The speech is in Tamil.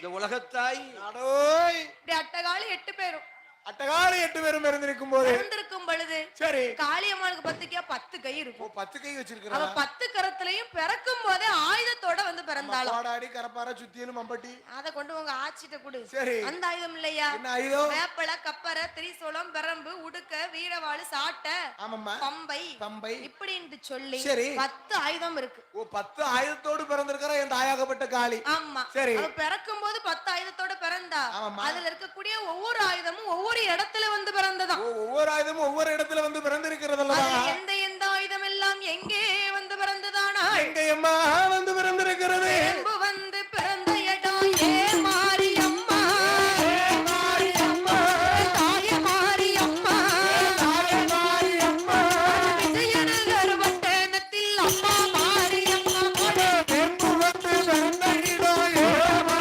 இந்த உலகத்தாய் அடோய் அட்டகாலி 8 பேரும் அட்டகாலி 8 பேரும் இருந்திருக்கும் போது இருந்திருக்கும் பொழுது சரி காளியம்மாளுக்கு 10 கை இருக்கும். 10 கை வச்சிருக்கா. அவ 10 கரத்திலையும் பிறக்கும் போதே ஆயுதத்தோட வந்து பிறந்தாளாம். கோடாடி கரப்பார சுத்தியலும் மம்பட்டி. அத கொண்டு உங்க ஆச்சிட்ட கொடு. சரி. அந்த ஆயுதம் இல்லையா? என்ன ஆயுதம்? வேப்பல, கப்பர, திரிசூலம், பெரம்பு, உடுக்க, வீரவாளு, சாட்டை, ஆமாம்மா, பம்பை இப்படின்னு சொல்லி 10 ஆயுதம் இருக்கு. 10 ஆயுதத்தோடு பிறந்திருக்கிற இந்த ஆயாகப்பட்ட காளி. ஆமா. சரி. அவ பிறக்கும் போது 10 ஆயுதத்தோட பிறந்தா. அதுல இருக்கக்கூடிய ஒவ்வொரு ஆயுதமும் ஒவ்வொரு இடத்துல வந்து பிறந்ததா. ஒவ்வொரு ஆயுதமும் ஒவ்வொரு இடத்துல வந்து பிறந்திருக்கிறது அல்லவா? எந்த ஆயுதம் எல்லாம் எங்கே வந்து பிறந்ததானா? எங்கேயம்மா வந்து பிறந்த